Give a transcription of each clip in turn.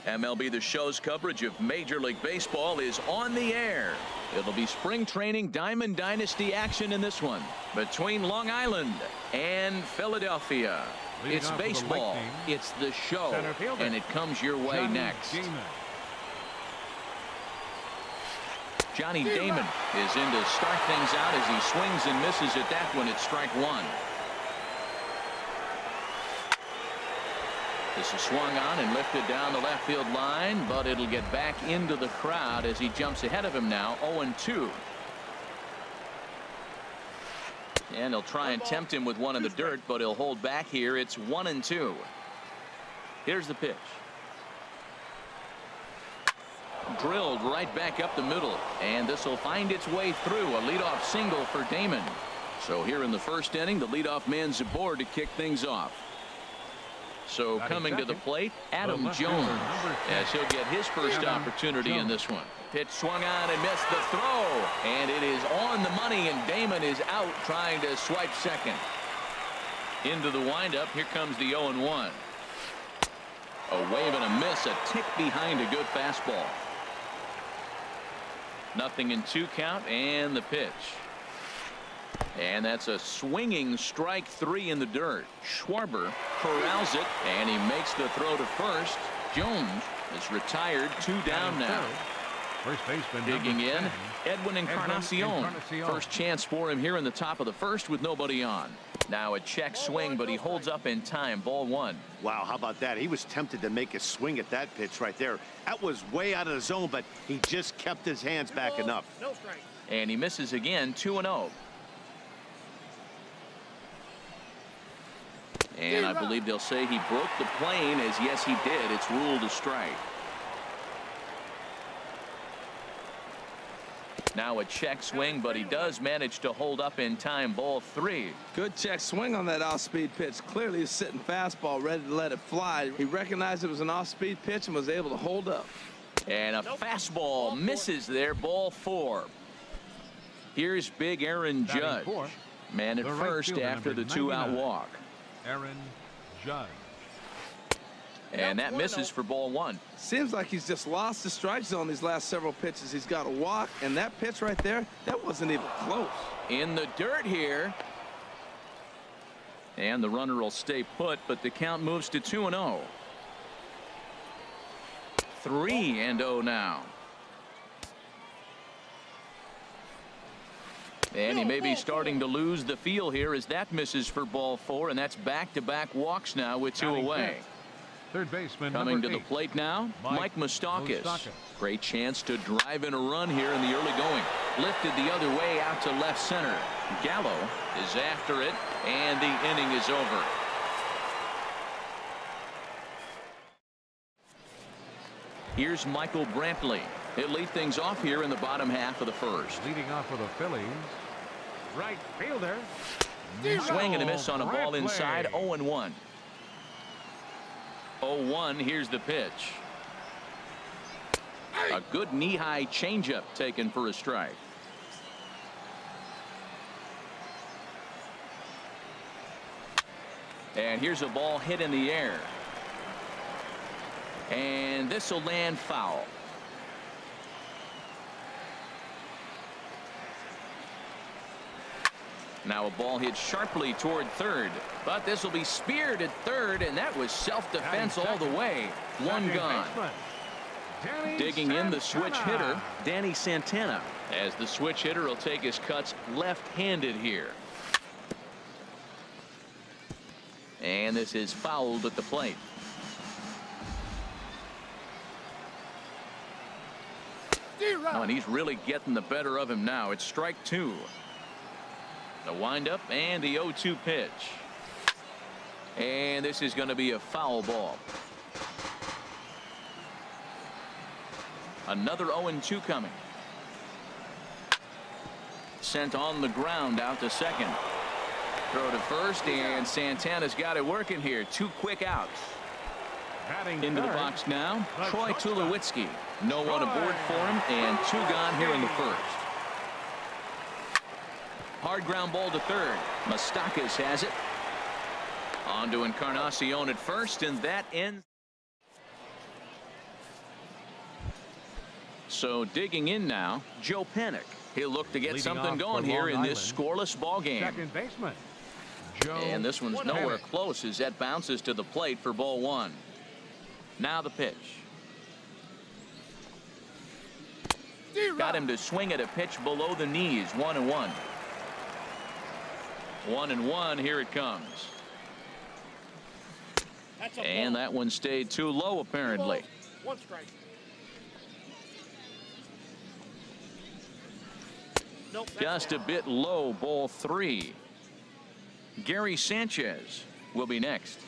MLB The Show's coverage of Major League Baseball is on the air. It'll be spring training Diamond Dynasty action in this one between Long Island and Philadelphia. It's baseball, it's the show, and it comes your way next. Johnny Damon is in to start things out as he swings and misses at that one at strike one. This is swung on and lifted down the left field line, but it'll get back into the crowd as he jumps ahead of him now, 0-2. And he'll try and tempt him with one in the dirt, but he'll hold back here. It's 1-2. Here's the pitch. Drilled right back up the middle, and this will find its way through. A leadoff single for Damon. So here in the first inning, the leadoff man's aboard to kick things off. So coming to the plate, Adam Jones, as he'll get his first opportunity in this one. Pitch swung on and missed the throw, and it is on the money, and Damon is out trying to swipe second. Into the windup, here comes the 0-1. A wave and a miss, a tick behind a good fastball. 0-2 count, and the pitch. And that's a swinging strike three in the dirt. Schwarber corrals it, and he makes the throw to first. Jones is retired, 2 down now. First baseman digging in, Edwin Encarnacion. First chance for him here in the top of the first with nobody on. Now a check swing, but he holds up in time. Ball 1. Wow, how about that? He was tempted to make a swing at that pitch right there. That was way out of the zone, but he just kept his hands back enough. And he misses again, 2-0. And I believe they'll say he broke the plane, as yes he did. It's ruled a strike. Now a check swing, but he does manage to hold up in time. Ball 3. Good check swing on that off-speed pitch. Clearly he's sitting fastball ready to let it fly. He recognized it was an off-speed pitch and was able to hold up. And a fastball misses there. Ball 4. Here's big Aaron Judge. Man at first after the 2-out walk. Aaron Judge. And that misses for ball 1. Seems like he's just lost the strike zone these last several pitches. He's got a walk, and that pitch right there, that wasn't even close. In the dirt here. And the runner will stay put, but the count moves to 2-0. 3-0 now. And he may be starting to lose the feel here as that misses for ball 4, and that's back-to-back walks now with 2 away. Third baseman coming to the plate now, Mike Moustakas. Great chance to drive in a run here in the early going. Lifted the other way out to left center. Gallo is after it, and the inning is over. Here's Michael Brantley. He'll lead things off here in the bottom half of the first. Leading off for the Phillies, right fielder. Swing and a miss on a ball inside. 0-1. 0-1. Here's the pitch. A good knee-high changeup taken for a strike. And here's a ball hit in the air. And this will land foul. Now a ball hit sharply toward third, but this will be speared at third, and that was self-defense all the way. 1 gone. Digging in the switch hitter, Danny Santana, as the switch hitter will take his cuts left-handed here. And this is fouled at the plate. Oh, and he's really getting the better of him now. It's strike 2. The windup and the 0-2 pitch. And this is going to be a foul ball. Another 0-2 coming. Sent on the ground out to second. Throw to first, and Santana's got it working here. 2 quick outs. Into the box now, Troy Tulowitzki. No one aboard for him, and 2 gone here in the first. Hard ground ball to third. Moustakas has it. On to Encarnacion at first, and that ends. So digging in now, Joe Panic. He'll look to get Leading something off going for here Long in this Island, scoreless ball game. second baseman, Joe And this one's nowhere Panic. close as that bounces to the plate for ball one. Now the pitch. Got him to swing at a pitch below the knees. 1-1. 1-1. Here it comes. And that one stayed too low, apparently. One strike. Nope, Just a bit low, ball 3. Gary Sanchez will be next.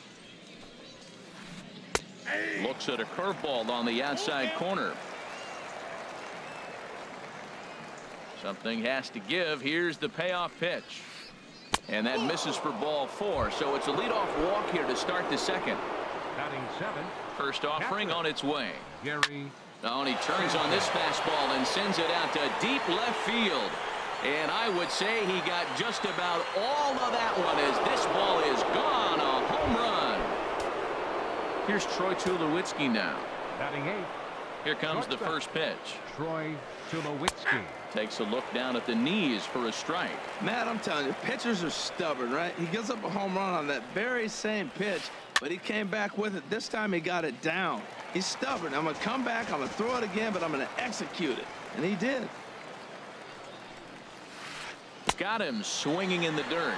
Looks at a curveball on the outside corner. Something has to give. Here's the payoff pitch. And that misses for ball 4. So it's a leadoff walk here to start the second. Batting 7th, First offering on its way. Gary. Oh, and he turns on this fastball and sends it out to deep left field. And I would say he got just about all of that one as this ball is gone. A home run. Here's Troy Tulowitzki now. Batting 8th, Here comes the first pitch. Troy Tulowitzki. Takes a look down at the knees for a strike. Matt, I'm telling you, pitchers are stubborn, right? He gives up a home run on that very same pitch, but he came back with it. This time he got it down. He's stubborn. I'm going to come back, I'm going to throw it again, but I'm going to execute it. And he did. Got him swinging in the dirt.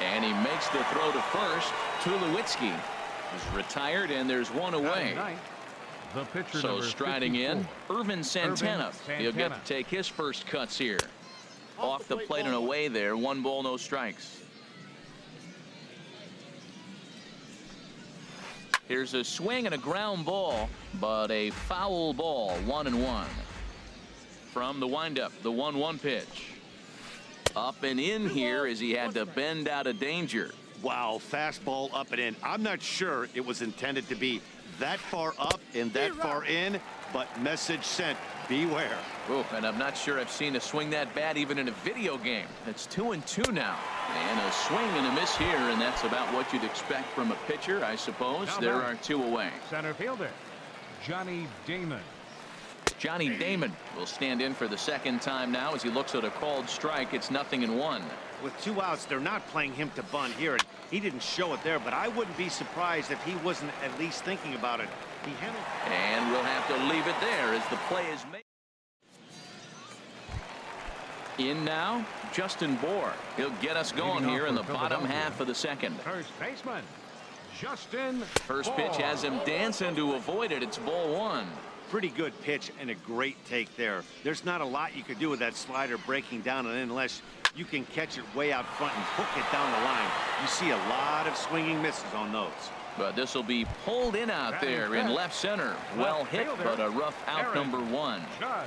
And he makes the throw to first. Tulowitzki is retired, and there's one away. Batting 9th, the pitcher So number striding in, 54. Irvin Santana. He'll get Santana. to take his first cuts here. Off the plate and away there. 1 ball, no strikes. Here's a swing and a ground ball, but a foul ball. 1-1. From the windup, the 1-1 pitch. Up and in here as he had to bend out of danger. Wow, fastball up and in. I'm not sure it was intended to be that far up and that far in, but message sent, beware. Oof, and I'm not sure I've seen a swing that bad even in a video game. It's 2-2 now. And a swing and a miss here, and that's about what you'd expect from a pitcher, I suppose. Now There batting. are 2 away. Center fielder, Johnny Damon. Johnny Damon will stand in for the second time now as he looks at a called strike. It's 0-1. With 2 outs, they're not playing him to bunt here, and he didn't show it there, but I wouldn't be surprised if he wasn't at least thinking about it. He handled. And we'll have to leave it there as the play is made. In now, Justin Bohr. He'll get us going Leading off here in for the bottom Philadelphia. half of the second. First baseman, Justin. First pitch has him dancing to avoid it. It's ball 1. Pretty good pitch and a great take there. There's not a lot you could do with that slider breaking down and in unless you can catch it way out front and hook it down the line. You see a lot of swinging misses on those. But this will be pulled in out there in left center. Well hit, but a rough out number 1. Judd.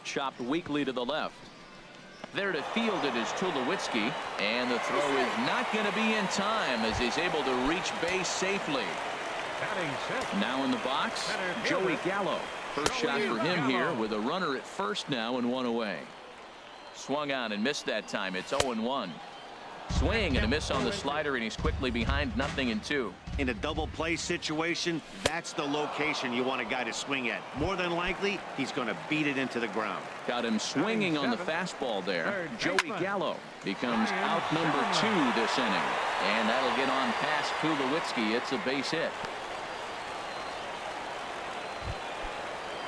Chopped weakly to the left. There to field it is Tulowitzki, and the throw is not going to be in time as he's able to reach base safely. Batting 6th, Now in the box, Center Joey fielder. Gallo. First shot Joey for him here Gallo. with a runner at first now and 1 away. Swung on and missed that time. It's 0-1. Swing and a miss on the slider, and he's quickly behind 0-2. In a double play situation, that's the location you want a guy to swing at. More than likely, he's going to beat it into the ground. Got him swinging on the 7th, fastball there. third Joey baseman. Gallo becomes Ryan out number 2 this inning. And that'll get on past Tulowitzki. It's a base hit.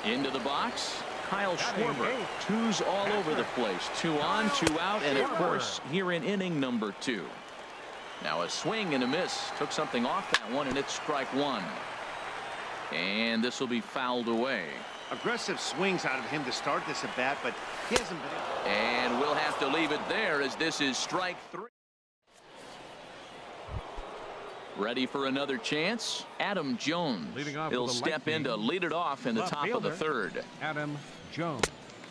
Into the box, Kyle Batting Schwarber. 8th. 2's all over the place. 2 on, 2 out, and of Schwarber. course, here in inning number 2. Now a swing and a miss. Took something off that one, and it's strike 1. And this will be fouled away. Aggressive swings out of him to start this at bat, but he hasn't been. And we'll have to leave it there as this is strike 3. Ready for another chance? Adam Jones. Leading off He'll with a step lefty. in to lead it off in the Left top of the fielder. 3rd. Adam Jones.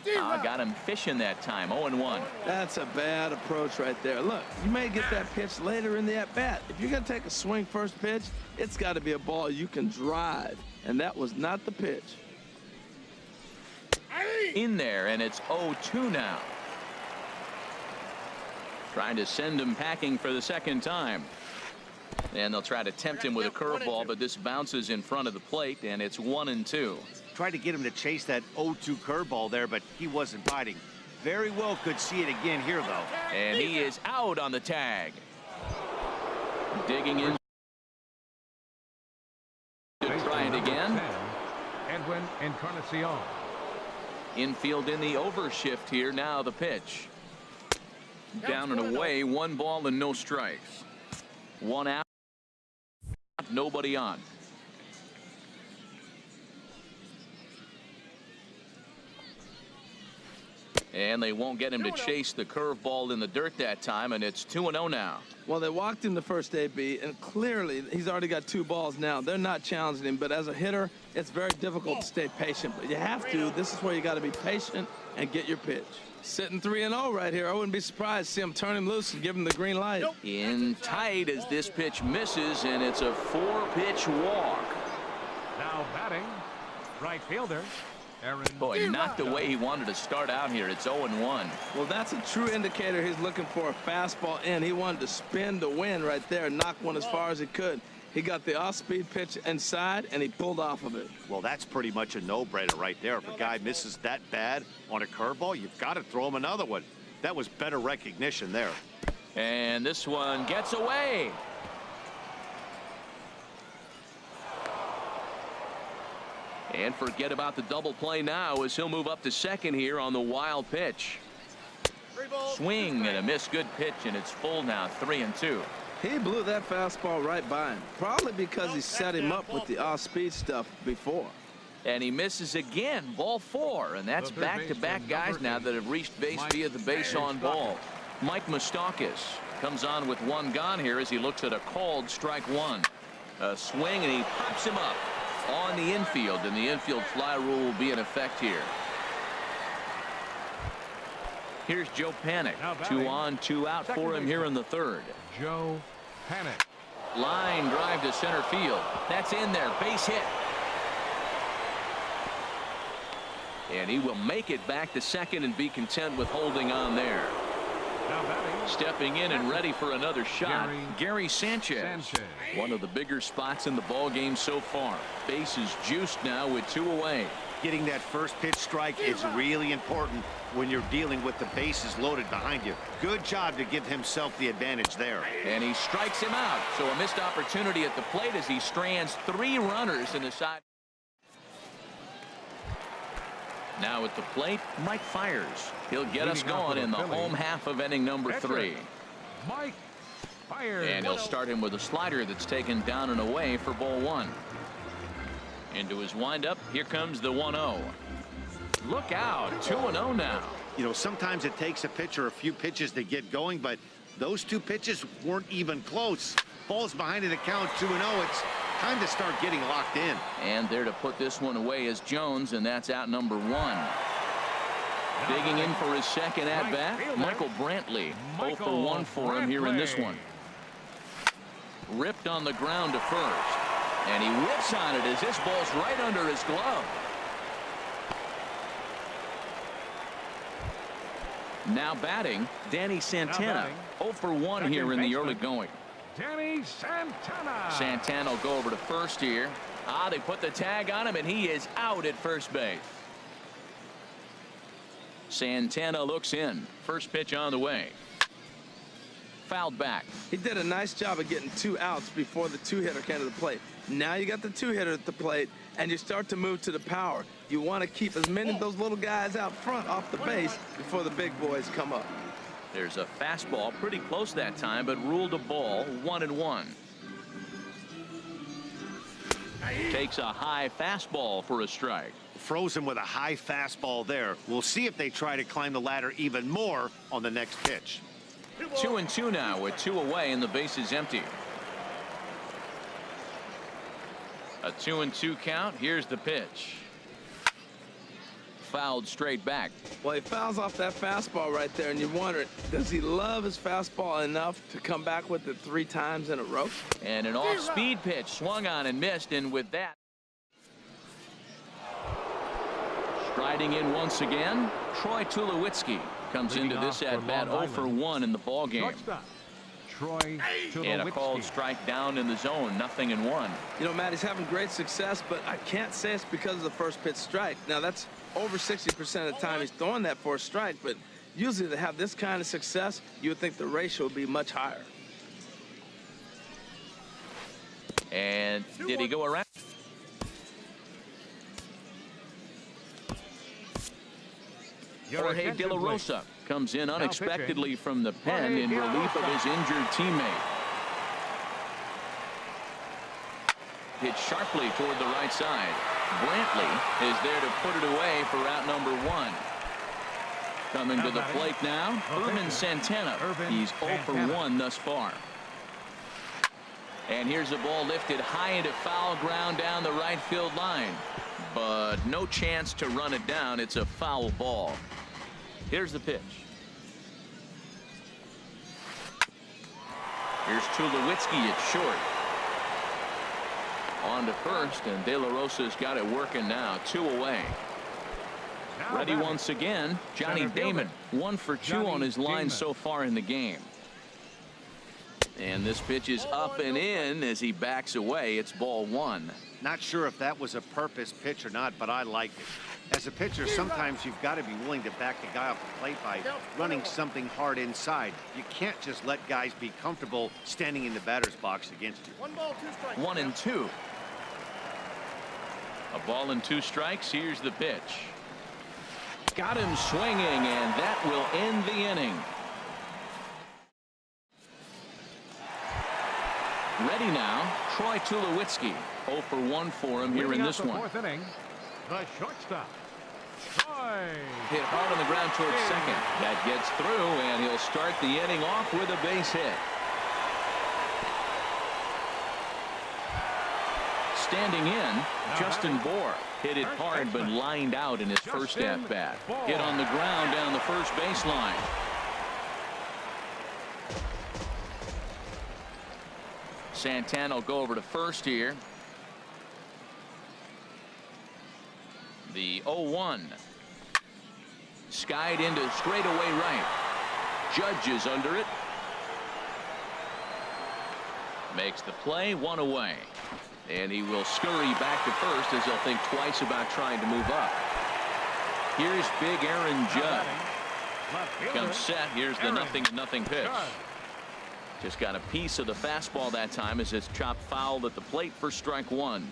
Got him fishing that time. 0-1. That's a bad approach right there. Look, you may get that pitch later in the at-bat. If you're going to take a swing first pitch, it's got to be a ball you can drive. And that was not the pitch. In there, and it's 0-2 now. Trying to send him packing for the second time. And they'll try to tempt him with a curveball, but this bounces in front of the plate, and it's 1-2. Tried to get him to chase that 0-2 curveball there, but he wasn't biting. Very well could see it again here, though. And he is out on the tag. Digging in to try it again. Edwin Encarnacion. Infield in the overshift here. Now the pitch. Down and away. 1 ball and no strikes. 1 out. Nobody on. And they won't get him to chase the curveball in the dirt that time, and it's 2-0 now. Well, they walked him the first AB, and clearly he's already got 2 balls now. They're not challenging him, but as a hitter, it's very difficult to stay patient. But you have to. This is where you got to be patient and get your pitch. Sitting 3-0 right here. I wouldn't be surprised to see him turn him loose and give him the green light. In tight as this pitch misses, and it's a 4-pitch walk. Now batting, right fielder, Aaron. Boy, not the way he wanted to start out here. It's 0-1. Well, that's a true indicator he's looking for a fastball in. He wanted to spin the wind right there and knock one as far as he could. He got the off-speed pitch inside, and he pulled off of it. Well, that's pretty much a no-brainer right there. If a guy misses that bad on a curveball, you've got to throw him another one. That was better recognition there. And this one gets away. And forget about the double play now as he'll move up to second here on the wild pitch. Swing and a miss. Good pitch, and it's full now. 3-2. He blew that fastball right by him, probably because he set him up with the off-speed stuff before. And he misses again. Ball 4, and that's back-to-back guys now that have reached base via the base on ball. Mike Moustakas comes on with 1 gone here as he looks at a called strike 1. A swing, and he pops him up on the infield, and the infield fly rule will be in effect here. Here's Joe Panik. 2 on, 2 out for him here in the 3rd. Joe Panik. Line drive to center field. That's in there. Base hit. And he will make it back to second and be content with holding on there. Now batting, stepping in and ready for another shot, Gary Sanchez. One of the bigger spots in the ball game so far. Base is juiced now with 2 away. Getting that first pitch strike is really important when you're dealing with the bases loaded behind you. Good job to give himself the advantage there. And he strikes him out. So a missed opportunity at the plate as he strands 3 runners in the side. Now at the plate, Mike Fiers. He'll get us going in the home half of inning number 3. Mike Fiers. And he'll start him with a slider that's taken down and away for ball 1. Into his windup, here comes the 1-0. Look out, 2-0 now. You know, sometimes it takes a pitcher a few pitches to get going, but those 2 pitches weren't even close. Ball's behind in the count, 2-0. It's time to start getting locked in. And there to put this one away is Jones, and that's out number 1. Digging in for his second at-bat, Michael Brantley. 0 for 1 for him here in this one. Ripped on the ground to first. And he whips on it as this ball's right under his glove. Now batting, Danny Santana. 0 for 1 here in the early going. Danny Santana. Santana will go over to first here. They put the tag on him, and he is out at first base. Santana looks in. First pitch on the way. Fouled back. He did a nice job of getting 2 outs before the 2-hitter came to the plate. Now you got the 2-hitter at the plate, and you start to move to the power. You want to keep as many of those little guys out front off the base before the big boys come up. There's a fastball pretty close that time, but ruled a ball. 1-1. Takes a high fastball for a strike. Frozen with a high fastball there. We'll see if they try to climb the ladder even more on the next pitch. 2-2 now with 2 away and the base is empty. A 2-2 count. Here's the pitch. Fouled straight back. Well, he fouls off that fastball right there, and you wonder, does he love his fastball enough to come back with it 3 times in a row? And an off-speed pitch swung on and missed, and with that, striding in once again, Troy Tulowitzki comes into this at bat 0 for 1 in the ball game. Shortstop, Troy And a called Tulowitzki. strike down in the zone. 0-1. You know, Matt, he's having great success, but I can't say it's because of the first pitch strike. Now, that's over 60% of the time he's throwing that for a strike, but usually to have this kind of success, you would think the ratio would be much higher. And did he go around? Your Jorge attention, De La please. Rosa comes in Now unexpectedly from the pen Jorge in De La relief of Rosa. his injured teammate. Hit sharply toward the right side. Brantley is there to put it away for out number 1. Coming to the plate now, Irvin Santana. He's 0 for 1 thus far. And here's a ball lifted high into foul ground down the right field line. But no chance to run it down. It's a foul ball. Here's the pitch. Here's Tulowitzki at short. On to first, and De La Rosa's got it working now. 2 away. Now Ready batting. once again, Johnny Center fielder. Damon. 1 for 2 Johnny on his line Damon. so far in the game. And this pitch is up and in as he backs away. It's ball 1. Not sure if that was a purpose pitch or not, but I liked it. As a pitcher, sometimes you've got to be willing to back the guy off the plate by running something hard inside. You can't just let guys be comfortable standing in the batter's box against you. 1 ball, 2 strikes. 1 and 2. A ball and 2 strikes. Here's the pitch. Got him swinging, and that will end the inning. Ready now, Troy Tulowitzki. 0 for 1 for him here in Leading this off the one. 4th inning, the shortstop, Troy. Hit hard on the ground towards second. That gets through, and he'll start the inning off with a base hit. Standing in, Justin Bohr hit it hard but lined out in his first Justin at-bat. Bohr. Hit on the ground down the first baseline. Santana will go over to first here. The 0-1. Skied into straightaway right. Judge is under it. Makes the play, 1 away. And he will scurry back to first as he'll think twice about trying to move up. Here's big Aaron Judge. Comes set. Here's the 0-0 pitch. Just got a piece of the fastball that time as it's chopped foul at the plate for strike 1.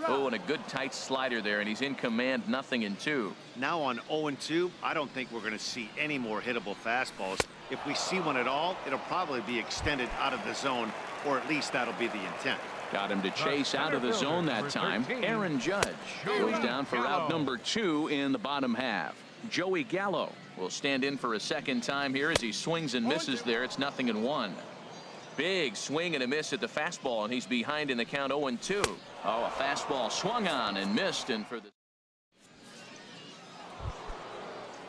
Oh, and a good tight slider there, and he's in command. 0-2. Now on 0-2, I don't think we're going to see any more hittable fastballs. If we see one at all, it'll probably be extended out of the zone, or at least that'll be the intent. Got him to chase out of the zone that time. Aaron Judge goes down for out number 2 in the bottom half. Joey Gallo will stand in for a second time here as he swings and misses there. It's 0-1. Big swing and a miss at the fastball, and he's behind in the count 0-2. Oh, a fastball swung on and missed, and for the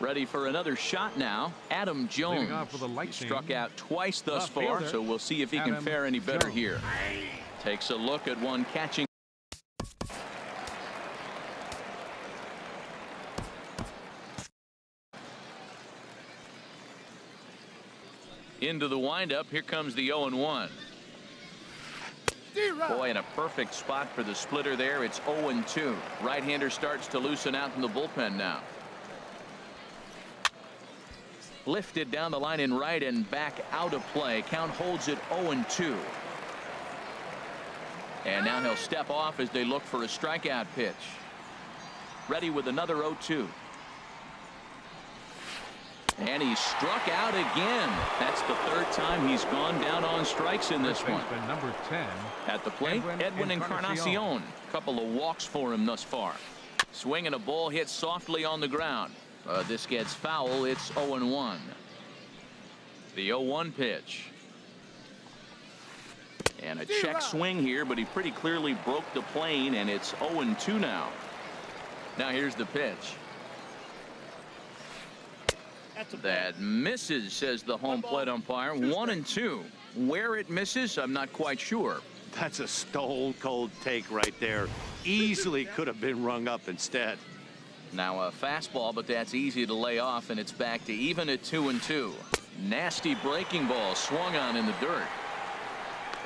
ready for another shot now, Adam Jones. Leading off with a light He struck out twice thus The far, fielder, so we'll see if he can Adam fare any better Jones. here. Takes a look at one catching. Into the windup. Here comes the 0-1. Boy, in a perfect spot for the splitter there. It's 0-2. Right-hander starts to loosen out in the bullpen now. Lifted down the line in right and back out of play. Count holds it 0-2. And now he'll step off as they look for a strikeout pitch. Ready with another 0-2. And he struck out again. That's the 3rd time he's gone down on strikes in this one. Number 10. At the plate, Edwin Encarnacion. Couple of walks for him thus far. Swinging a ball hit softly on the ground. This gets foul. It's 0-1. The 0-1 pitch. And a check swing here, but he pretty clearly broke the plane, and it's 0-2 now. Now here's the pitch. That misses, says the home plate umpire. 1-2. Where it misses, I'm not quite sure. That's a stone cold take right there. Easily could have been rung up instead. Now a fastball, but that's easy to lay off, and it's back to even at 2-2. Nasty breaking ball swung on in the dirt.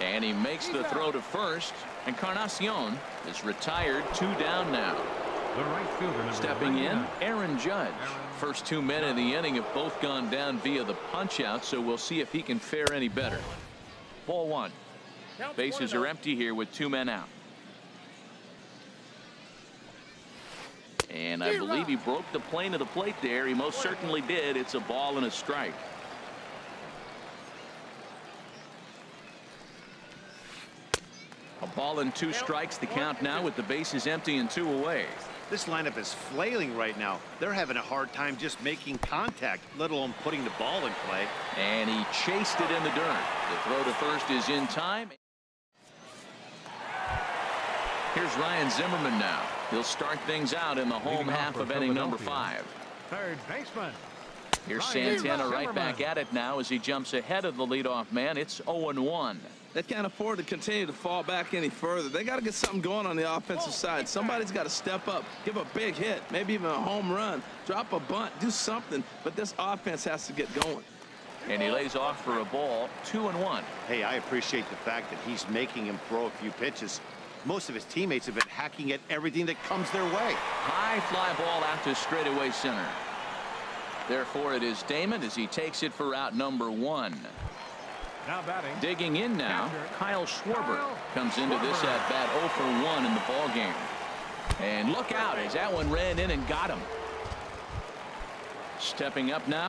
And he makes the throw to first. Encarnacion is retired. 2 down now. The right fielder, number Stepping in, 99. Aaron Judge. First 2 men in the inning have both gone down via the punch out, so we'll see if he can fare any better. Ball 1. Bases are empty here with 2 men out. And I believe he broke the plane of the plate there. He most certainly did. It's a ball and a strike. A ball and 2 strikes. The count now with the bases empty and 2 away. This lineup is flailing right now. They're having a hard time just making contact, let alone putting the ball in play. And he chased it in the dirt. The throw to first is in time. Here's Ryan Zimmerman now. He'll start things out in the home half of inning number 5. Third baseman. Here's Ryan Santana right Zimmerman. back at it now as he jumps ahead of the leadoff man. It's 0-1. They can't afford to continue to fall back any further. They got to get something going on the offensive side. Somebody's got to step up, give a big hit, maybe even a home run, drop a bunt, do something. But this offense has to get going. And he lays off for a ball. 2-1. Hey, I appreciate the fact that he's making him throw a few pitches. Most of his teammates have been hacking at everything that comes their way. High fly ball out to straightaway center. Therefore, it is Damon as he takes it for out number 1. Now batting. Digging in now, Kyle Schwarber comes into this at bat 0 for 1 in the ball game. And look out as that one ran in and got him. Stepping up now.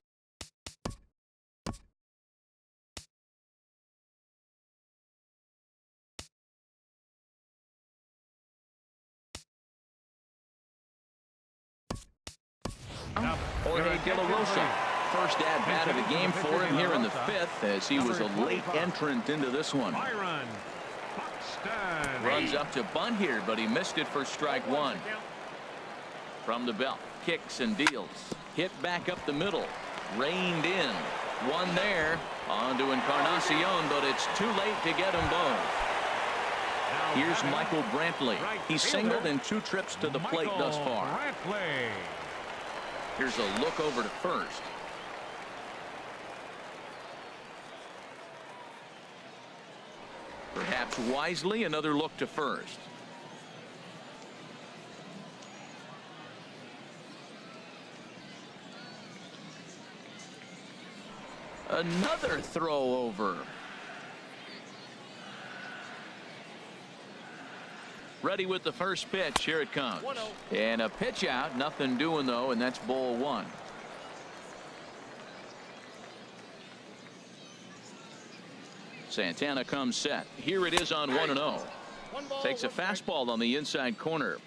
Jorge De La Rosa. First at bat of the game for him here in the 5th as he was a late entrant into this one. Byron Buxton. Runs up to bunt here, but he missed it for strike 1. From the belt, kicks and deals. Hit back up the middle. Reined in. One there. On to Encarnacion, but it's too late to get them both. Here's Michael Brantley. He's singled in 2 trips to the plate thus far. Brantley. Here's a look over to first. Perhaps wisely, another look to first. Another throw over. Ready with the first pitch. Here it comes. And a pitch out. Nothing doing, though, and that's ball 1. Santana comes set. Here it is on 1-0. Takes a fastball on the inside corner.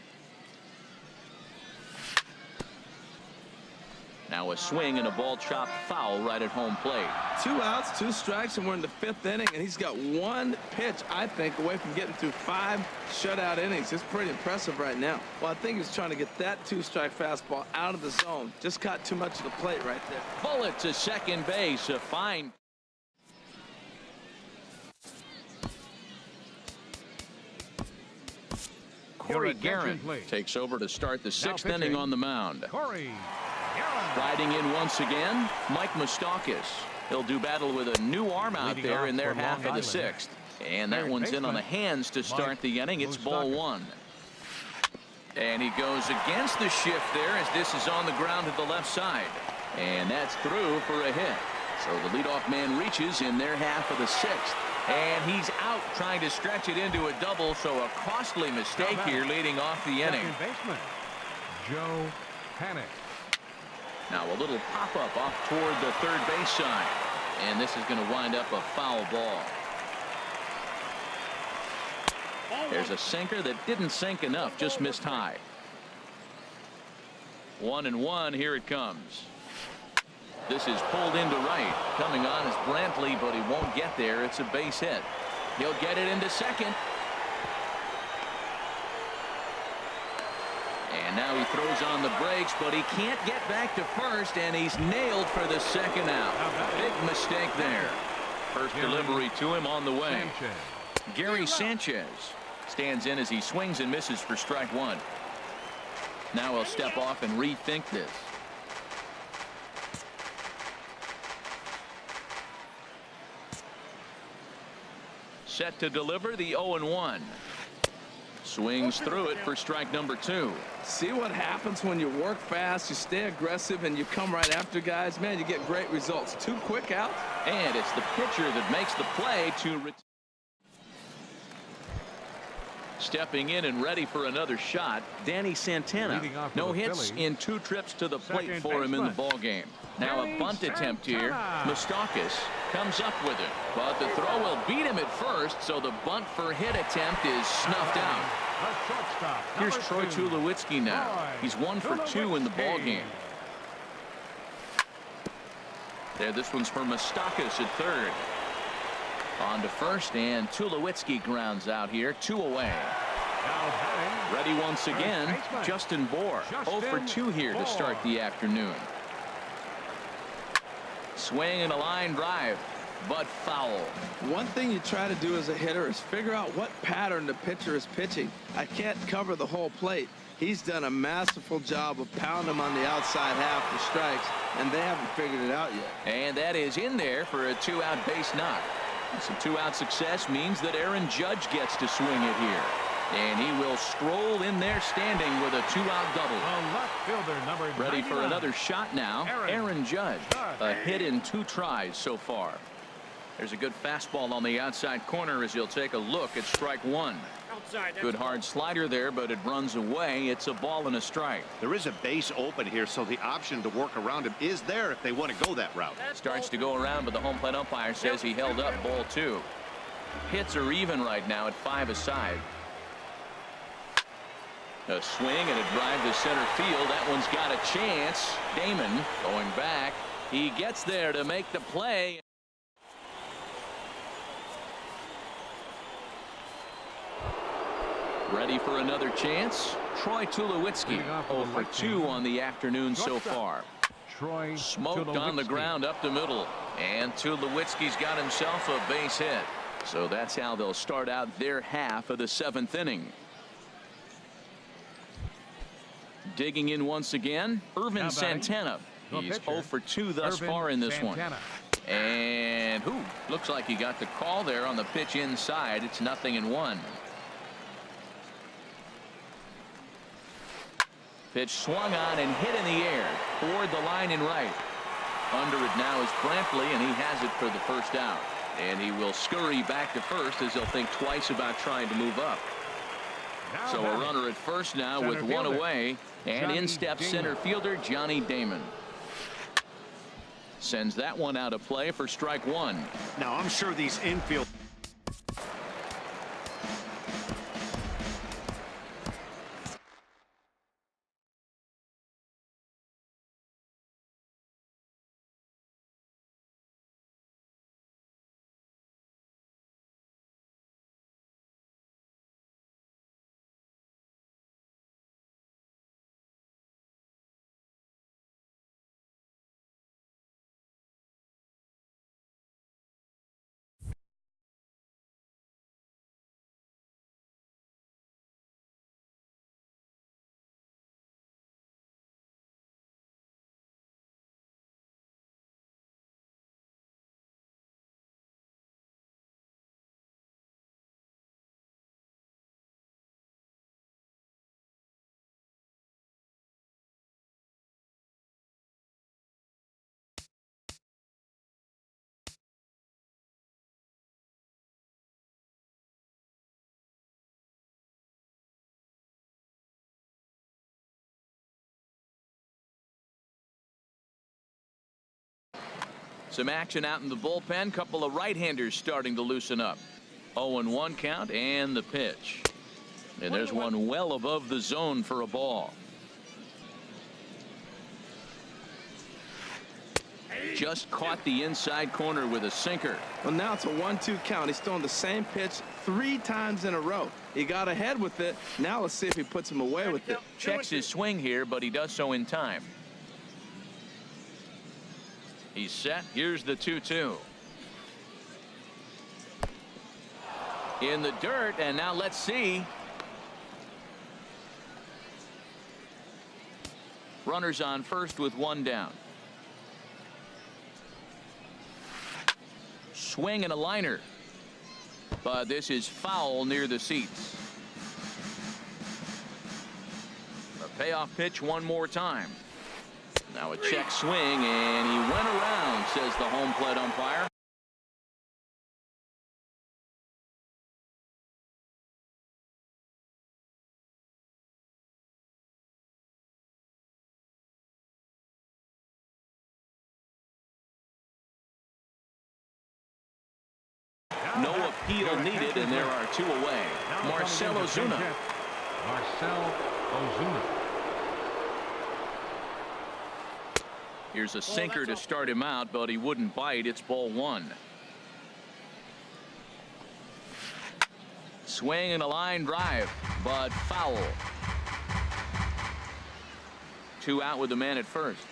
Now a swing and a ball chopped foul right at home plate. 2 outs, 2 strikes, and we're in the 5th inning, and he's got 1 pitch, I think, away from getting through 5 shutout innings. It's pretty impressive right now. Well, I think he's trying to get that 2-strike fastball out of the zone. Just caught too much of the plate right there. Bullet to second base. A fine. Corey Guerin takes over to start the 6th inning on the mound. Corey Guerin. Riding in once again, Mike Moustakas. He'll do battle with a new arm out Leading there off in their for half of Long the Island. 6th. And that Third one's in on the baseman, hands to start Mike the inning. It's ball Moustakas. 1. And he goes against the shift there as this is on the ground to the left side. And that's through for a hit. So the leadoff man reaches in their half of the 6th. And he's out trying to stretch it into a double. So a costly mistake here leading off the inning. Second baseman Joe Panic. Now a little pop-up off toward the third base side. And this is going to wind up a foul ball. There's a sinker that didn't sink enough, just missed high. 1-1, here it comes. This is pulled into right. Coming on is Brantley, but he won't get there. It's a base hit. He'll get it into second. And now he throws on the brakes, but he can't get back to first, and he's nailed for the second out. Big mistake there. First delivery to him on the way. Sanchez. Gary Sanchez stands in as he swings and misses for strike 1. Now he'll step off and rethink this. set to deliver the 0-1. Swings through it for strike number 2. See what happens when you work fast, you stay aggressive, and you come right after guys? Man, you get great results. 2 quick outs. And it's the pitcher that makes the play to stepping in and ready for another shot, Danny Santana. No hits in 2 trips to the plate for him in the ball game. Now a bunt attempt here. Moustakas comes up with it, but the throw will beat him at first, so the bunt for hit attempt is snuffed out. Here's Troy Tulowitzki now. He's 1 for 2 in the ball game. There, this one's for Moustakas at third. On to first, and Tulowitzki grounds out here. 2 away. Ready once again, Justin Bohr. 0 for 2 here to start the afternoon. Swing and a line drive, but foul. One thing you try to do as a hitter is figure out what pattern the pitcher is pitching. I can't cover the whole plate. He's done a masterful job of pounding him on the outside half for strikes, and they haven't figured it out yet. And that is in there for a 2-out base knock. Some 2-out success means that Aaron Judge gets to swing it here. And he will stroll in there standing with a 2-out double. Ready for another shot now. Aaron Judge. A hit in 2 tries so far. There's a good fastball on the outside corner as he'll take a look at strike 1. Good hard slider there, but it runs away. It's a ball and a strike. There is a base open here, so the option to work around him is there if they want to go that route. Starts to go around, but the home plate umpire says he held up ball 2. Hits are even right now at 5 aside. A swing and a drive to center field. That one's got a chance. Damon going back. He gets there to make the play. Ready for another chance. Troy Tulowitzki 0 for 2 on the afternoon so far. Smoked on the ground up the middle, and Tulowitzki's got himself a base hit. So that's how they'll start out their half of the 7th inning. Digging in once again, Irvin Santana. He's 0 for 2 thus far in this one. And looks like he got the call there on the pitch inside. It's 0-1. Pitch swung on and hit in the air toward the line and right. Under it now is Brantley, and he has it for the first out. And he will scurry back to first as he'll think twice about trying to move up. So a runner at first now with 1 away, and in steps center fielder Johnny Damon. Sends that one out of play for strike 1. Now I'm sure these infield Some action out in the bullpen. Couple of right-handers starting to loosen up. 0-1 count and the pitch. And there's one well above the zone for a ball. Just caught the inside corner with a sinker. Well, now it's a 1-2 count. He's throwing the same pitch 3 times in a row. He got ahead with it. Now let's see if he puts him away with it. Checks his swing here, but he does so in time. He's set. Here's the 2-2. In the dirt, and now let's see. Runners on first with 1 down. Swing and a liner. but this is foul near the seats. A payoff pitch one more time. Now a check swing, and he went around, says the home plate umpire. No appeal needed, and there are two away. Marcell Ozuna. Marcell Ozuna. Here's a sinker to start him out, but he wouldn't bite. It's ball one. Swing and a line drive, but foul. Two out with the man at first.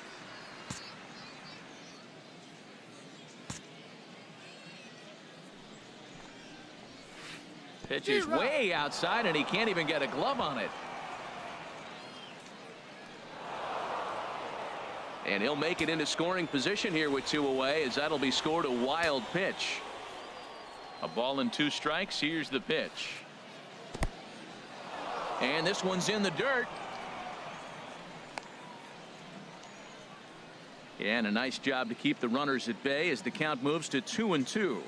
Pitch is way outside, and he can't even get a glove on it. And he'll make it into scoring position here with two away, as that'll be scored a wild pitch. A ball and two strikes. Here's the pitch. And this one's in the dirt. And a nice job to keep the runners at bay as the count moves to 2-2.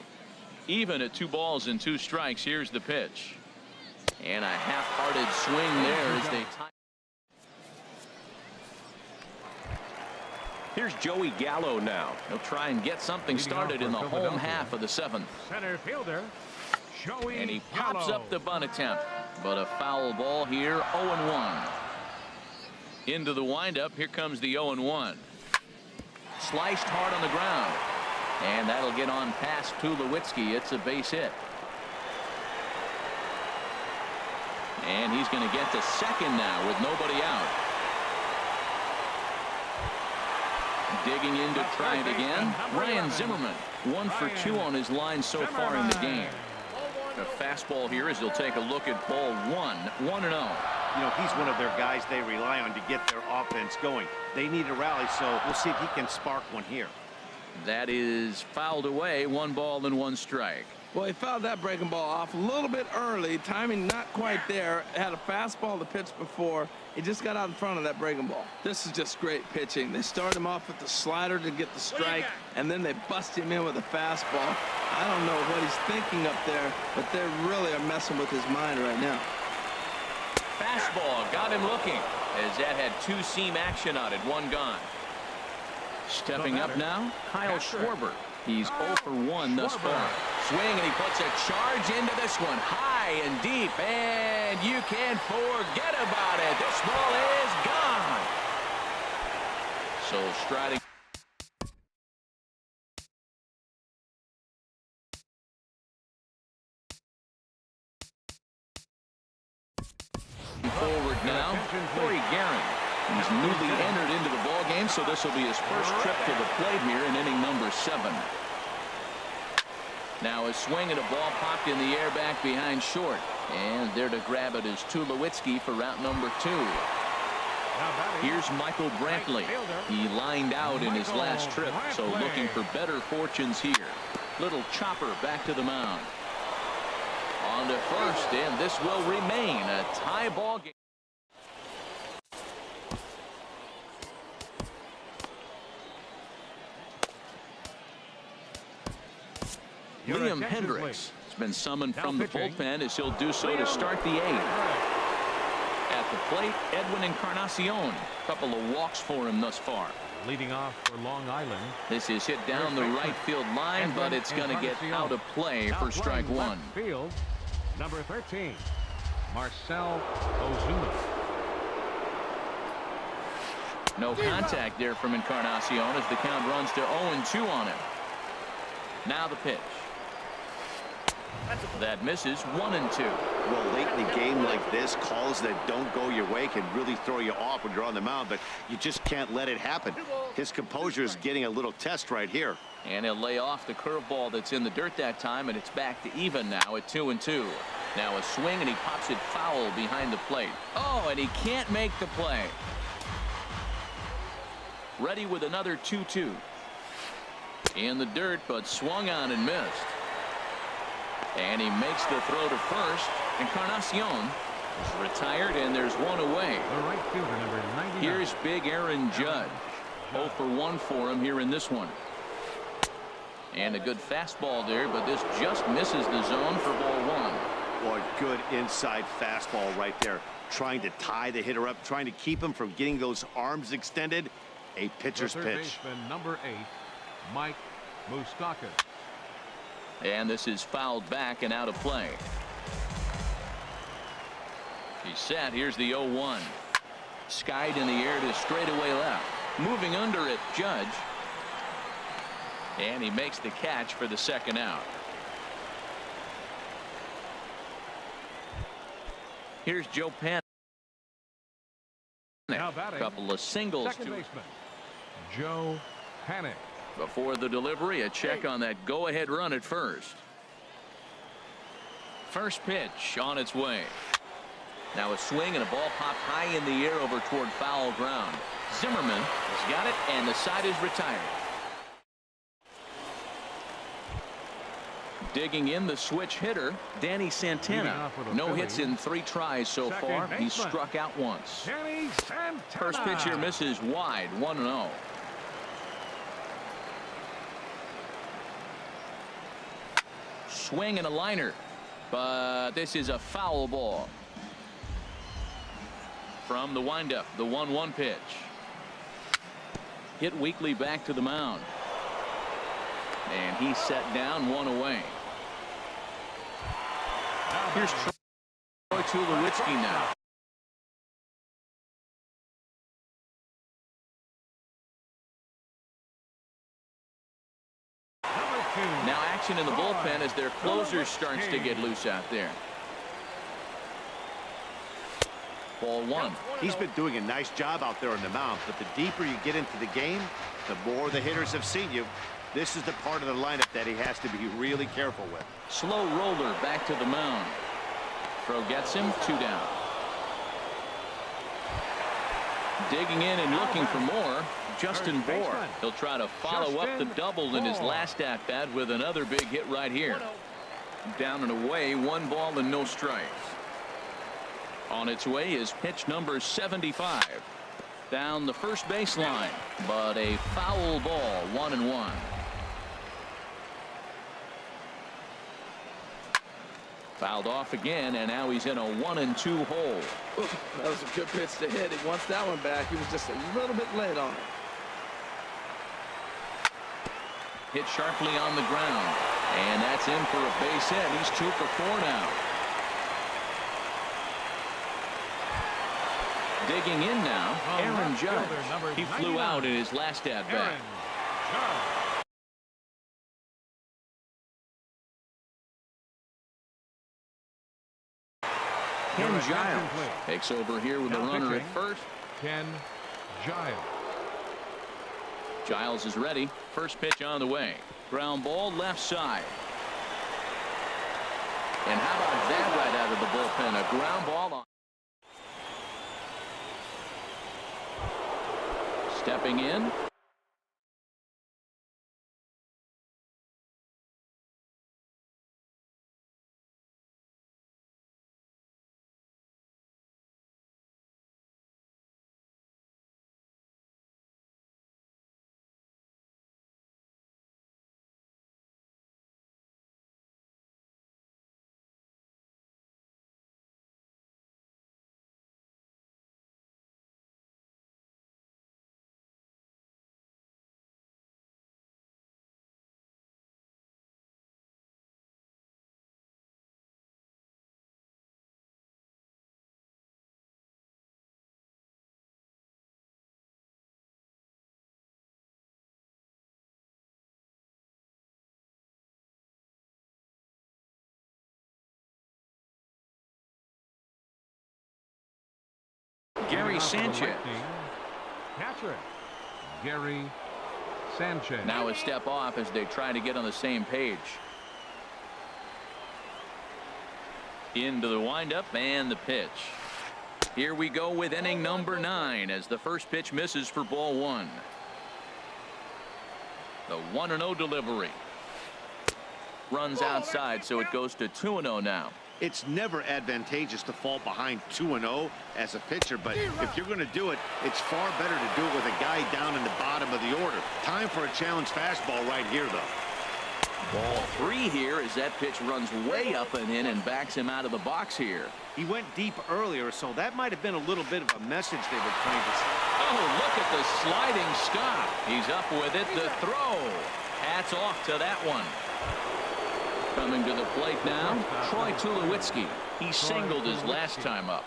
Even at 2 balls and 2 strikes. Here's the pitch. And a half-hearted swing there as they tie. Here's Joey Gallo now. He'll try and get something started in the home half of the 7th. Center fielder, Joey And he pops Gallo. up the bunt attempt. But a foul ball here, 0-1. Into the windup, here comes the 0-1. Sliced hard on the ground. And that'll get on past Tulowitzki. It's a base hit. And he's going to get to second now with nobody out. Digging in to try it again. Ryan Zimmerman, 1 for 2 on his line so far in the game. A fastball here as he'll take a look at ball 1, 1-0. You know, he's one of their guys they rely on to get their offense going. They need a rally, so we'll see if he can spark one here. That is fouled away. 1 ball and 1 strike. Well, he fouled that breaking ball off a little bit early. Timing not quite there. Had a fastball to pitch before. He just got out in front of that breaking ball. This is just great pitching. They start him off with the slider to get the strike, and then they bust him in with a fastball. I don't know what he's thinking up there, but they really are messing with his mind right now. Fastball got him looking as that had 2-seam action on it. 1 gone. Stepping up now, Kyle Schwarber. He's 0 for 1 thus far. Swing, and he puts a charge into this one. High and deep, and you can't forget about it. This ball is gone. So striding. Forward now, Corey Guerin. He's newly entered into the ball game, so this will be his first trip to the plate here in inning number 7. Now a swing and a ball popped in the air back behind short, and there to grab it is Tulowitzki for route number 2. Here's Michael Brantley. He lined out in his last trip, so looking for better fortunes here. Little chopper back to the mound. On to first, and this will remain a tie ball game. Liam Hendricks has been summoned from the bullpen as he'll do so to start the 8th. At the plate, Edwin Encarnacion. A couple of walks for him thus far. Leading off for Long Island. This is hit down the right field line, but it's going to get out of play for strike 1. Field, number 13, Marcell Ozuna. No contact there from Encarnacion as the count runs to 0-2 on him. Now the pitch. That misses. 1-2. Well, late in the game like this, calls that don't go your way can really throw you off when you're on the mound, but you just can't let it happen. His composure is getting a little test right here. And he'll lay off the curveball that's in the dirt that time, and it's back to even now at 2-2. Now a swing, and he pops it foul behind the plate. Oh, and he can't make the play. Ready with another 2-2. In the dirt, but swung on and missed. And he makes the throw to first. Encarnacion is retired, and there's one away. The right fielder, number 99. Here's big Aaron Judge. 0 for 1 for him here in this one. And a good fastball there, but this just misses the zone for ball 1. Boy, good inside fastball right there. Trying to tie the hitter up, trying to keep him from getting those arms extended. A pitcher's The third pitch. baseman, number 8, Mike Moustakas. And this is fouled back and out of play. He's set. Here's the 0-1. Skied in the air to straightaway left. Moving under it, Judge. And he makes the catch for the second out. Here's Joe Pan. Now batting, Couple of singles second to baseman, Joe Panic. before the delivery. A check on that go-ahead run at first. First pitch on its way. Now a swing and a ball popped high in the air over toward foul ground. Zimmerman has got it, and the side is retired. Digging in the switch hitter, Danny Santana. No hits in 3 tries so far. He's struck out once. Danny Santana. First pitch here misses wide, 1-0. Swing and a liner, but this is a foul ball. From the windup, the 1-1 pitch. Hit weakly back to the mound. And he's set down, 1 away. Here's Troy Tulowitzki now. Now action in the bullpen as their closer starts to get loose out there. Ball 1. He's been doing a nice job out there on the mound, but the deeper you get into the game, the more the hitters have seen you. This is the part of the lineup that he has to be really careful with. Slow roller back to the mound. Throw gets him, 2 down. Digging in and looking for more, Justin Bohr. He'll try to follow up the double in his last at-bat with another big hit right here. Down and away, 1 ball and no strikes. On its way is pitch number 75. Down the first baseline, but a foul ball, 1-1. Fouled off again, and now he's in a 1-2 hole. That was a good pitch to hit. He wants that one back. He was just a little bit late on it. Hit sharply on the ground, and that's in for a base hit. He's 2 for 4 now. Digging in now, Aaron Judge. He flew out in his last at-bat. Ken Giles takes over here with a runner at first. Ken Giles. Giles is ready. First pitch on the way. Ground ball left side. And how about that right out of the bullpen? A ground ball on. Stepping in. Gary Sanchez. Catcher, Gary Sanchez. Now a step off as they try to get on the same page. Into the windup and the pitch. Here we go with inning number 9 as the first pitch misses for ball 1. The 1-0 delivery. runs outside, so it goes to 2-0 now. It's never advantageous to fall behind 2-0 as a pitcher, but if you're going to do it, it's far better to do it with a guy down in the bottom of the order. Time for a challenge fastball right here, though. Ball 3 here as that pitch runs way up and in and backs him out of the box here. He went deep earlier, so that might have been a little bit of a message they were trying to send. Oh, look at the sliding stop. He's up with it. The throw. Hats off to that one. Coming to the plate now, Troy Tulowitzki. He singled his last time up.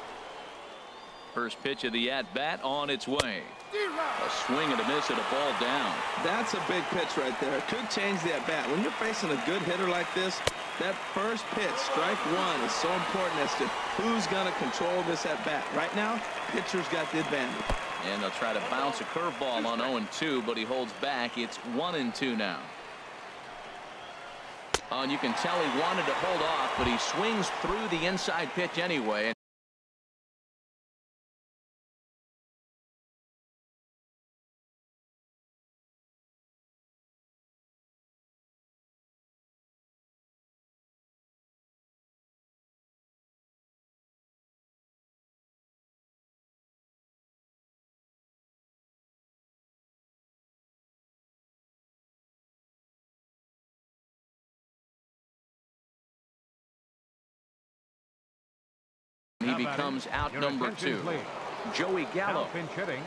First pitch of the at-bat on its way. A swing and a miss at a ball down. That's a big pitch right there. Could change the at-bat. When you're facing a good hitter like this, that first pitch, strike one, is so important as to who's going to control this at-bat. Right now, pitcher's got the advantage. And they'll try to bounce a curveball on 0-2, but he holds back. It's 1-2 now. And you can tell he wanted to hold off, but he swings through the inside pitch anyway. He becomes out number 2. Joey Gallo. Pinch hitting,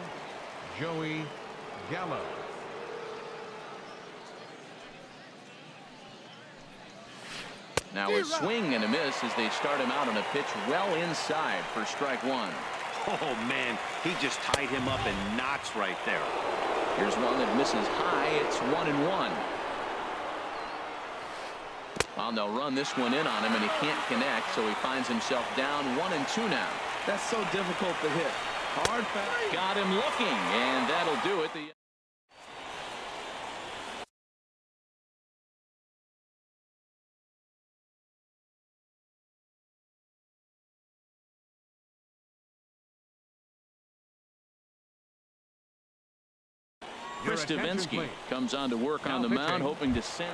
Joey Gallo. Now a swing and a miss as they start him out on a pitch well inside for strike one. Oh, man, he just tied him up in knots right there. Here's one that misses high. It's 1-1. Well, they'll run this one in on him, and he can't connect, so he finds himself down 1-2 now. That's so difficult to hit. Hard foul. Got him looking, and that'll do it. Chris Davinsky comes on to work on the mound, hoping to send.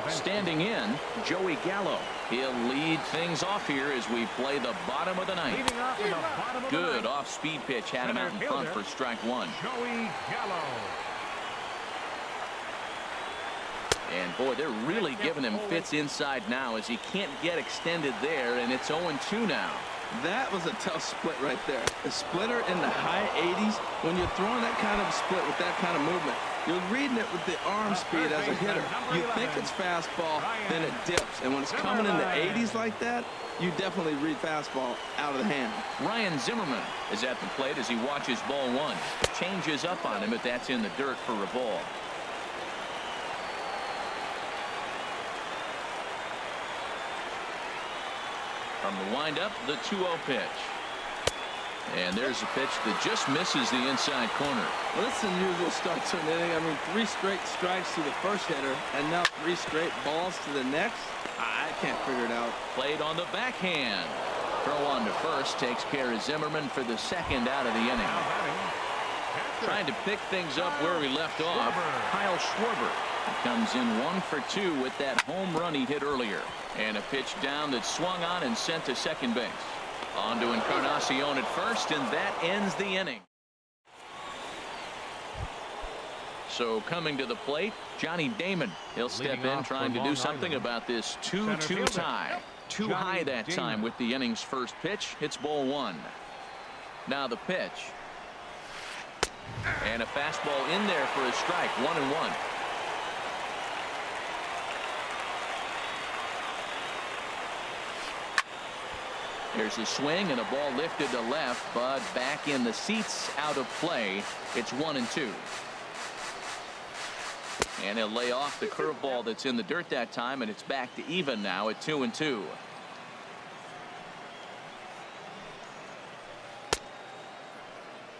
Standing in, Joey Gallo. He'll lead things off here as we play the bottom of the ninth. Good off-speed pitch had him out in front for strike one. Joey Gallo. And boy, they're really giving him fits inside now as he can't get extended there, and it's 0-2 now. That was a tough split right there. A splitter in the high 80s. When you're throwing that kind of split with that kind of movement, you're reading it with the arm speed as a hitter. You think it's fastball, then it dips. And when it's coming in the 80s like that, you definitely read fastball out of the hand. Ryan Zimmerman is at the plate as he watches ball one. Changes up on him if that's in the dirt for a ball. From the windup, the 2-0 pitch. And there's a pitch that just misses the inside corner. Well, that's an unusual start to an inning. I mean, 3 straight strikes to the first hitter, and now 3 straight balls to the next. I can't figure it out. Played on the backhand. Throw on to first takes care of Zimmerman for the second out of the inning. Trying to pick things up where we left off. Kyle Schwarber comes in 1 for 2 with that home run he hit earlier. And a pitch down that swung on and sent to second base. On to Encarnacion at first, and that ends the inning. So coming to the plate, Johnny Damon. He'll step in trying to do something about this 2-2 tie. Too high that time with the inning's first pitch. It's ball one. Now the pitch. And a fastball in there for a strike. 1-1. There's a swing and a ball lifted to left, but back in the seats, out of play. It's 1-2. And he'll lay off the curveball that's in the dirt that time, and it's back to even now at 2-2.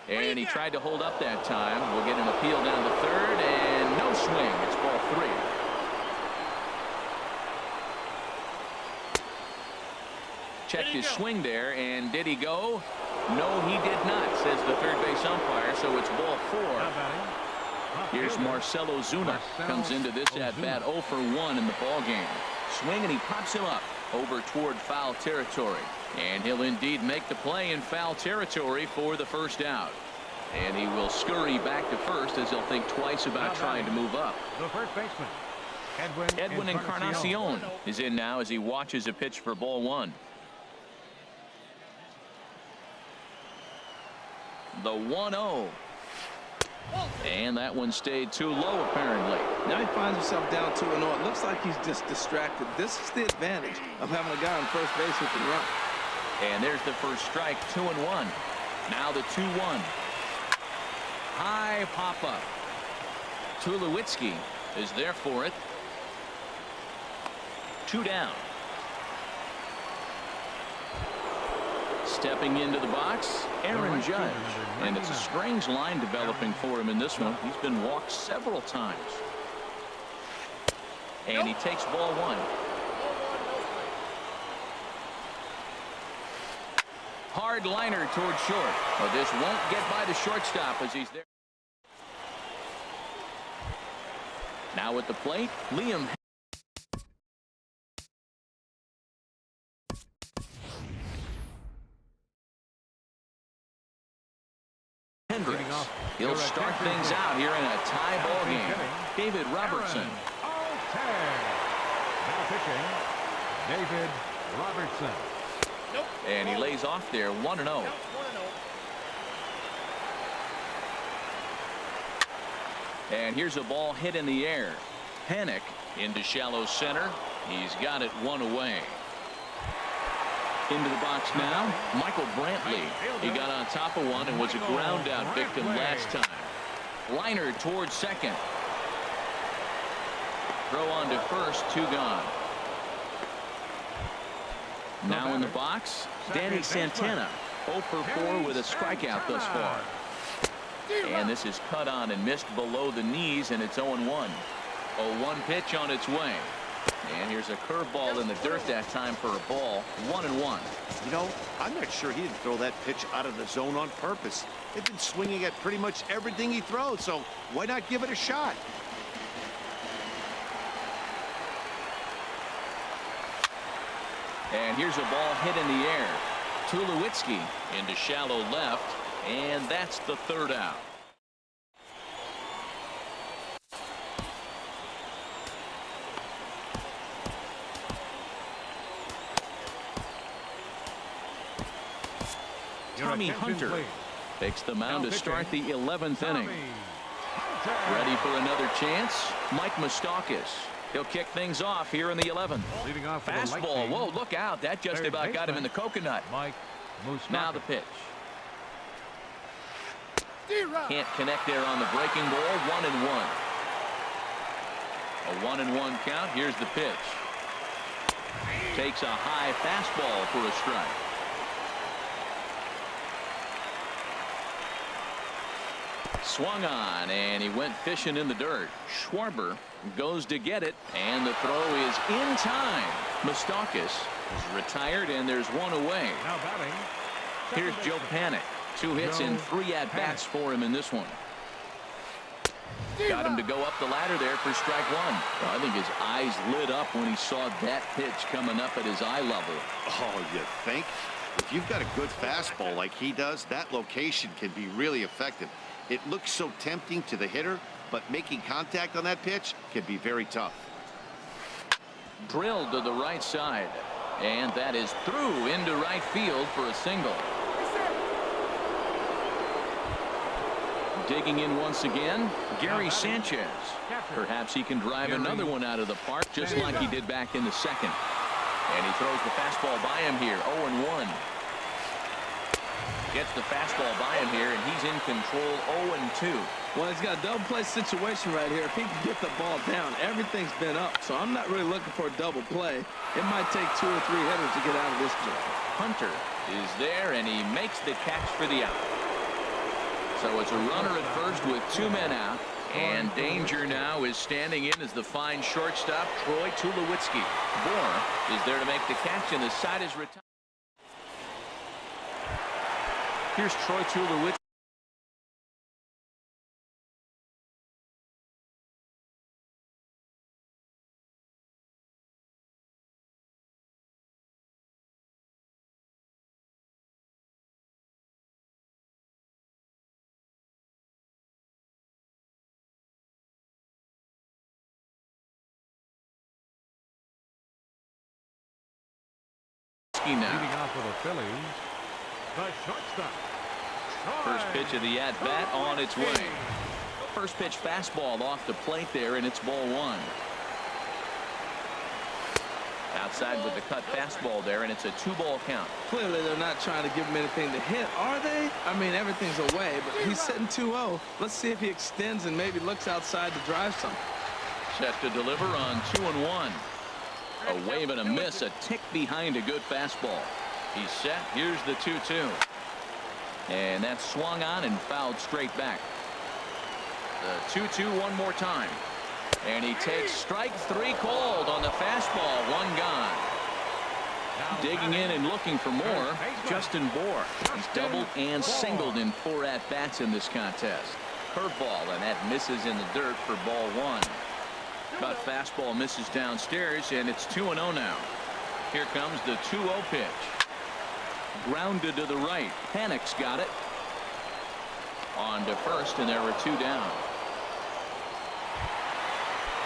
And he tried to hold up that time. We'll get an appeal down to third, and no swing. It's ball 3. Checked his swing there, and did he go? No, he did not, says the third base umpire, so it's ball 4. Here's Marcelo Zuna. Comes into this at-bat 0 for 1 in the ball game. Swing, and he pops him up over toward foul territory. And he'll indeed make the play in foul territory for the first out. And he will scurry back to first as he'll think twice about trying to move up. The first baseman, Edwin Encarnacion is in now as he watches a pitch for ball 1. The 1-0. And that one stayed too low, apparently. Now he finds himself down 2-0. It looks like he's just distracted. This is the advantage of having a guy on first base who can run. And there's the first strike, 2-1. Now the 2-1. High pop-up. Tulowitzki is there for it. 2 down. Stepping into the box, Aaron Judge. And it's a strange line developing for him in this one. He's been walked several times. And he takes ball 1. Hard liner toward short. Well, this won't get by the shortstop as he's there. Now at the plate, Liam Hendricks. He'll start things out here in a tie ball game. David Robertson. Now pitching, David Robertson. And he lays off there, 1-0. And here's a ball hit in the air. Panic into shallow center. He's got it 1 away. Into the box now, Michael Brantley. He got on top of one and was a ground out victim last time. Liner towards second. Throw on to first, 2 gone. Now in the box, Danny Santana. 0 for 4 with a strikeout thus far. And this is cut on and missed below the knees, and it's 0-1. 0-1 pitch on its way. And here's a curveball in the dirt that time for a ball. 1-1. You know, I'm not sure he didn't throw that pitch out of the zone on purpose. They've been swinging at pretty much everything he throws, so why not give it a shot? And here's a ball hit in the air. Tulowitzki into shallow left, and that's the 3rd out. Tommy Hunter takes the mound to start the 11th inning. Ready for another chance? Mike Moustakas. He'll kick things off here in the 11th. Leading off fastball. Whoa, look out. That just about got him in the coconut. Now the pitch. Can't connect there on the breaking ball. 1-1. A 1-1 count. Here's the pitch. Takes a high fastball for a strike. Swung on, and he went fishing in the dirt. Schwarber goes to get it, and the throw is in time. Moustakas is retired, and there's 1 away. Now batting. Here's Joe Panic. 2 hits and 3 at-bats for him in this one. Got him to go up the ladder there for strike 1. Well, I think his eyes lit up when he saw that pitch coming up at his eye level. Oh, you think? If you've got a good fastball like he does, that location can be really effective. It looks so tempting to the hitter, but making contact on that pitch can be very tough. Drilled to the right side, and that is through into right field for a single. Digging in once again, Gary Sanchez. Perhaps he can drive another one out of the park just like he did back in the 2nd. And he throws the fastball by him here. 0-1. Gets the fastball by him here, and he's in control. 0-2. Well, he's got a double play situation right here. If he can get the ball down, everything's been up. So I'm not really looking for a double play. It might take 2 or 3 hitters to get out of this joint. Hunter is there, and he makes the catch for the out. So it's a runner at first with 2 men out. And danger now is standing in as the fine shortstop, Troy Tulowitzki. Bohr is there to make the catch, and the side is retired. Here's Troy Tulowitzki. Trubisky now. Leading off for the Phillies, the shortstop. First pitch of the at-bat on its way. First pitch fastball off the plate there, and it's ball one. Outside with the cut fastball there, and it's a 2-ball count. Clearly, they're not trying to give him anything to hit, are they? I mean, everything's away, but he's sitting 2-0. Let's see if he extends and maybe looks outside to drive something. Set to deliver on 2-1. A wave and a miss, a tick behind a good fastball. He's set. Here's the 2-2. And that's swung on and fouled straight back. The 2-2 one more time. And he takes strike 3 called on the fastball. 1 gone. Digging in and looking for more, Justin Bohr. He's doubled and singled in 4 at-bats in this contest. Curveball, and that misses in the dirt for ball 1. Cut fastball misses downstairs, and it's 2-0 now. Here comes the 2-0 pitch. Grounded to the right. Panic's got it. On to first, and there were 2 down.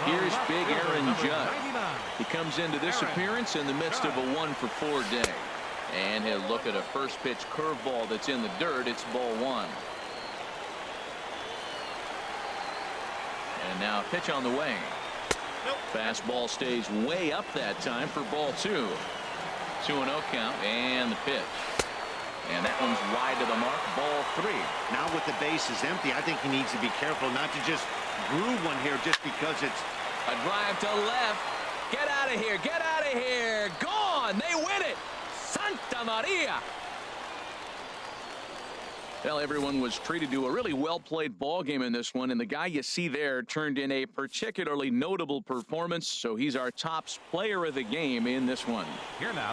Here's big Aaron Judge. He comes into this appearance in the midst of a 1-for-4 day. And he'll look at a first pitch curveball that's in the dirt. It's ball 1. And now a pitch on the way. Fastball stays way up that time for ball 2. 2-0 count, and the pitch. And that one's wide to the mark. Ball 3. Now with the bases empty, I think he needs to be careful not to just groove one here just because it's a drive to left. Get out of here. Get out of here. Gone. They win it. Santa Maria. Well, everyone was treated to a really well-played ball game in this one, and the guy you see there turned in a particularly notable performance, so he's our top player of the game in this one. Here now.